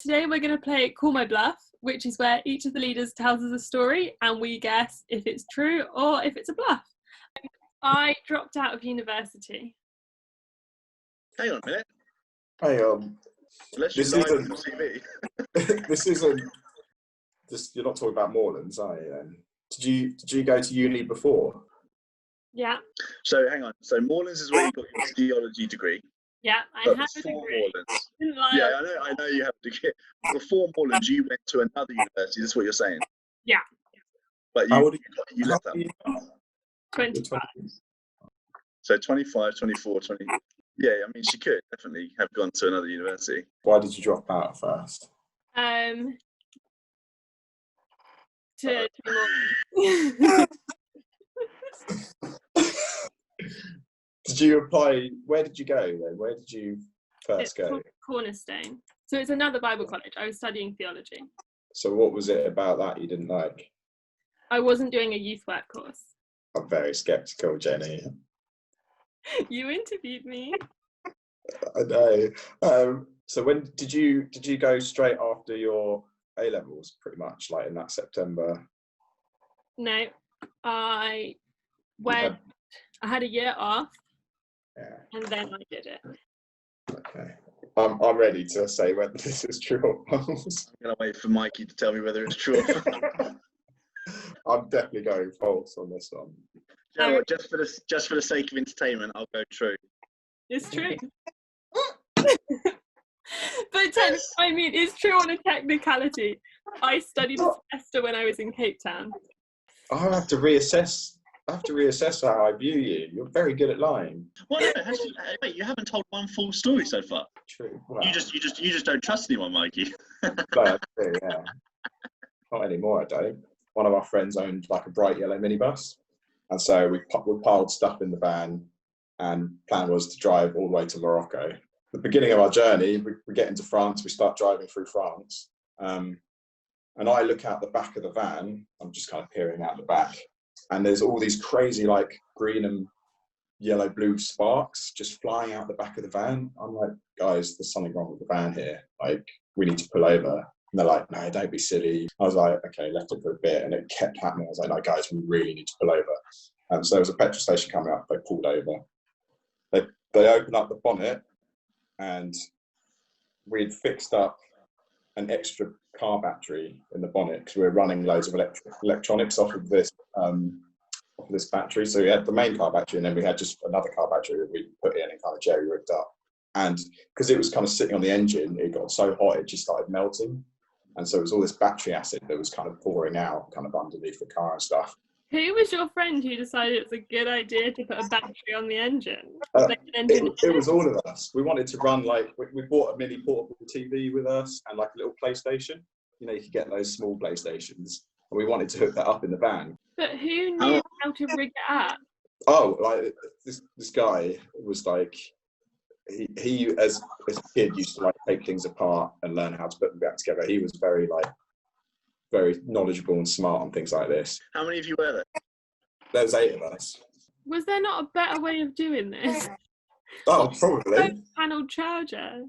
Today we're going to play Call My Bluff, which is where each of the leaders tells us a story and we guess if it's true or if it's a bluff. I dropped out of university. Hang on a minute. Hey, Unless this you lied on isn't- your CV. this isn't just, you're not talking about Moorlands, are you then? Did you go to uni before? Yeah, So hang on. So Moorlands is where you got your theology degree. yeah, I But have a before degree. Moorlands, Didn't lie. yeah, I know you have a degree. Before Moorlands, you went to another university. That's what you're saying. Yeah. But How old are you how left old that. are you? 25. So 25, 24, 20. Yeah, I mean, she could definitely have gone to another university. Why did you drop out first? To more. Did you apply? Where did you go then? Where did you first It's go? called Cornerstone. So it's another Bible college. I was studying theology. So what was it about that you didn't like? I wasn't doing a youth work course. I'm very sceptical, Jenny. You interviewed me. I know. So when did you go straight after your A levels, pretty much, like in that September? No, I went. I had a year off, and then I did it. Okay. I'm ready to say whether this is true or false. I'm going to wait for Mikey to tell me whether it's true or false. I'm definitely going false on this one. You know what, just for the sake of entertainment, I'll go true. It's true. But technically, I mean, it's true on a technicality. I studied a semester when I was in Cape Town. I have to reassess how I view you. You're very good at lying. Well, no, wait, you haven't told one full story so far. True. Well, You just don't trust anyone, Mikey. no, I do, yeah. Not anymore, I don't. One of our friends owned like a bright yellow minibus, and so we piled stuff in the van, and plan was to drive all the way to Morocco. The beginning of our journey, we get into France, we start driving through France, and I look out the back of the van. I'm just kind of peering out the back, and there's all these crazy like green and yellow blue sparks just flying out the back of the van. I'm like, guys, there's something wrong with the van here. Like, we need to pull over. And they're like, no, don't be silly. I was like, okay, left it for a bit, and it kept happening. I was like, no, guys, we really need to pull over. So there was a petrol station coming up. They pulled over. They opened up the bonnet, and we'd fixed up an extra car battery in the bonnet because we were running loads of electronics off of this battery. So we had the main car battery, and then we had just another car battery that we put in and kind of jerry rigged up. And because it was kind of sitting on the engine, it got so hot it just started melting. And so it was all this battery acid that was kind of pouring out kind of underneath the car and stuff. Who was your friend who decided it was a good idea to put a battery on the engine? It was all of us. We wanted to run, like, we bought a mini portable TV with us and like a little PlayStation. You know, you could get those small PlayStations. And we wanted to hook that up in the van. But who knew how to rig it up? Oh, like this guy was like, he as a kid used to like take things apart and learn how to put them back together. He was very knowledgeable and smart on things like this. How many of you were there? There was 8 of us. Was there not a better way of doing this? Oh, probably. Panel charger.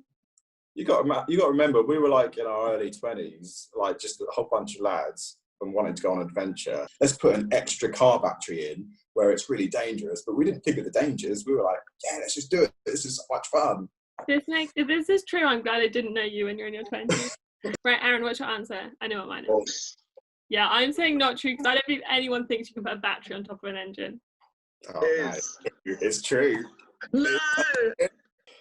You got to remember, we were like in our early 20s, like just a whole bunch of lads and wanted to go on an adventure. Let's put an extra car battery in where it's really dangerous, but we didn't think of the dangers. We were like, yeah, let's just do it. This is so much fun. If this is true, I'm glad I didn't know you when you're in your 20s. Right, Aaron, what's your answer? I know what mine is. False. Yeah, I'm saying not true because I don't believe anyone thinks you can put a battery on top of an engine. Oh, no, it's true. No!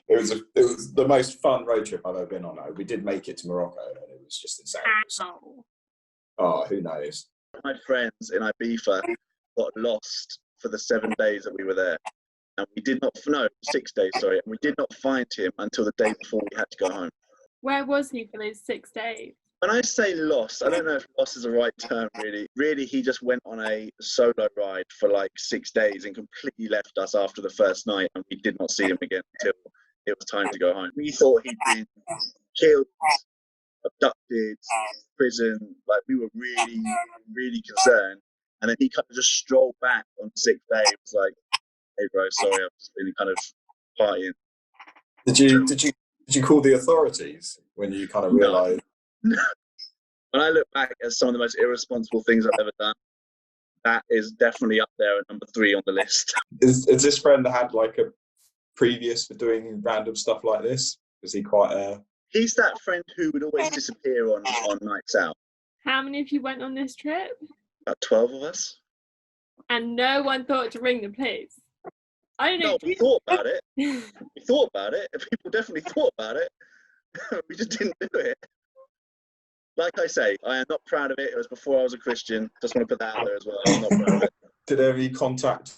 It was the most fun road trip I've ever been on. We did make it to Morocco, and it was just insane. Ow. Oh, who knows? My friends in Ibiza got lost for the 7 days that we were there. And we did not, no, 6 days, sorry. And we did not find him until the day before we had to go home. Where was he for those 6 days? When I say lost, I don't know if lost is the right term, really. Really, he just went on a solo ride for like 6 days and completely left us after the first night, and we did not see him again until it was time to go home. We thought he'd been killed, abducted, prison. Like, we were really, really concerned. And then he kind of just strolled back on the 6th day. It was like, hey, bro, sorry, I've just been kind of partying. Did Did you call the authorities when you kind of No. realised? When I look back at some of the most irresponsible things I've ever done, that is definitely up there at number 3 on the list. Is this friend had like a previous for doing random stuff like this? Was he quite a... He's that friend who would always disappear on nights out. How many of you went on this trip? About 12 of us. And no one thought to ring the police? I don't know. No, we thought about it. We thought about it. People definitely thought about it. We just didn't do it. Like I say, I am not proud of it. It was before I was a Christian. Just want to put that out there as well. I'm not proud of it. Did he contact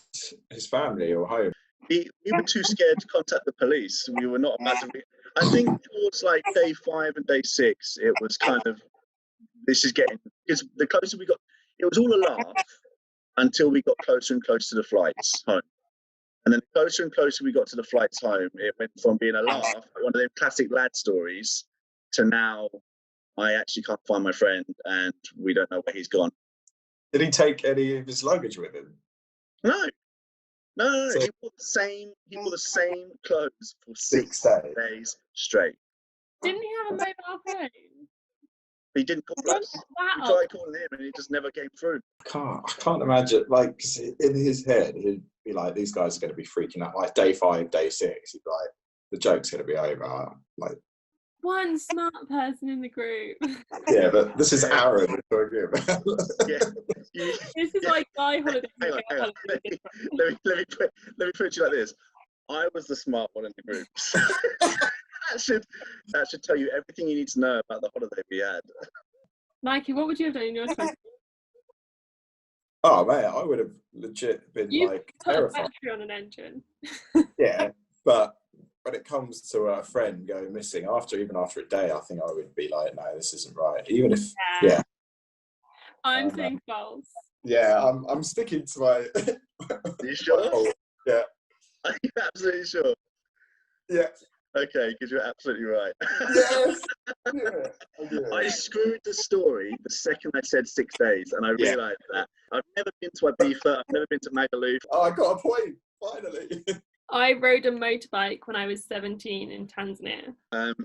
his family or home? We were too scared to contact the police. We were not about to. I think towards like day 5 and day 6, it was kind of, this is getting, because the closer we got, it was all a laugh until we got closer and closer to the flights home. And then the closer and closer we got to the flights home, it went from being a laugh, one of them classic lad stories, to now I actually can't find my friend and we don't know where he's gone. Did he take any of his luggage with him? No. So- He wore the same clothes for 6 days straight. Didn't he have a mobile phone? He didn't call us. We tried calling him and he just never came through. I can't imagine, like, 'cause in his head, he'd be like, these guys are going to be freaking out. Like, day 5, day 6, he'd be like, the joke's going to be over. Like, One smart person in the group. yeah, but this is Aaron we're talking about. Yeah. This is like guy holiday. Hang on. Let me put it to you like this. I was the smart one in the group. that should tell you everything you need to know about the holiday we had. Mikey, what would you have done in your 20s? Oh, man, I would have legit been, You like, put a terrified. battery on an engine. Yeah, but when it comes to a friend going missing, even after a day, I think I would be like, no, this isn't right. Even if, yeah. I'm saying false. Yeah, I'm sticking to my... Are you sure? Yeah. Are you absolutely sure? Yeah. Okay, because you're absolutely right. Yes. Yeah. I screwed the story the second I said 6 days, and I realised that. I've never been to Ibiza, I've never been to Magaluf. Oh, I got a point, finally. I rode a motorbike when I was 17 in Tanzania.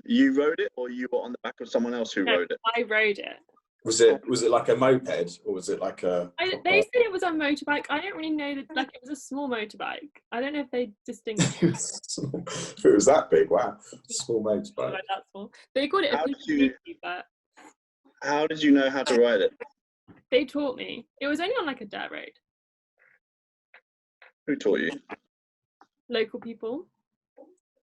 You rode it, or you were on the back of someone else who rode it? I rode it. Was it like a moped, or was it like a... They said it was a motorbike. I don't really know that. Like, it was a small motorbike. I don't know if they distinguished. If it was that big, wow. Small motorbike. Like that small. They called it a PCB, but How did you know how to ride it? they taught me. It was only on like a dirt road. Who taught you? Local people.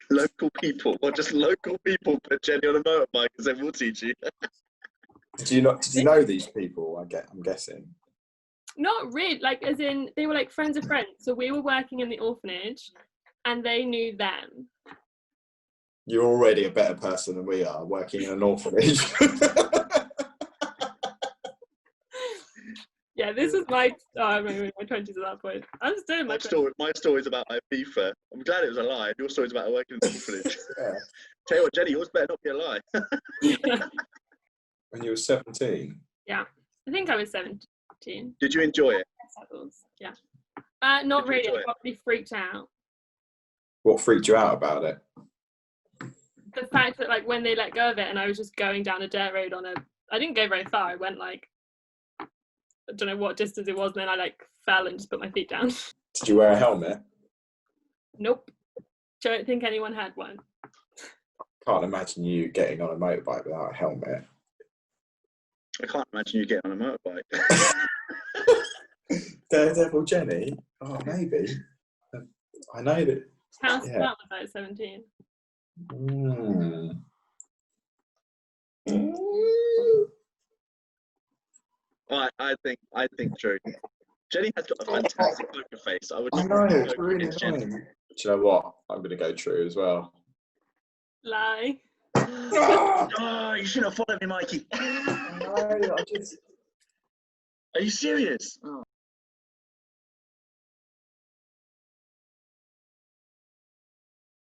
Local people. Well, just local people put Jenny on a motorbike because they will teach you. Did you know these people? I'm guessing. Not really. Like, as in, they were like friends of friends. So we were working in the orphanage, and they knew them. You're already a better person than we are, working in an orphanage. Yeah, this is my. Oh, I'm in my 20s at that point. I'm still in my 20s. My story's about Ibiza. I'm glad it was a lie. Your story's about working in an orphanage. Yeah. Tell you what, Jenny, yours better not be a lie. When you were 17? Yeah, I think I was 17. Did you enjoy it? Yeah. Not Did you really. enjoy I it? probably freaked out. What freaked you out about it? The fact that, like, when they let go of it and I was just going down a dirt road I didn't go very far. I went like, I don't know what distance it was, and then I like fell and just put my feet down. Did you wear a helmet? Nope. Don't think anyone had one. Can't imagine you getting on a motorbike without a helmet. I can't imagine you getting on a motorbike. Daredevil Jenny? Oh, maybe. I know that. How's that was I was 17? I think true. Jenny has got a fantastic poker face. I would. I know, it's really annoying. Do you know what? I'm going to go true as well. Lie. Oh, you shouldn't have followed me, Mikey. No, Are you serious? Oh.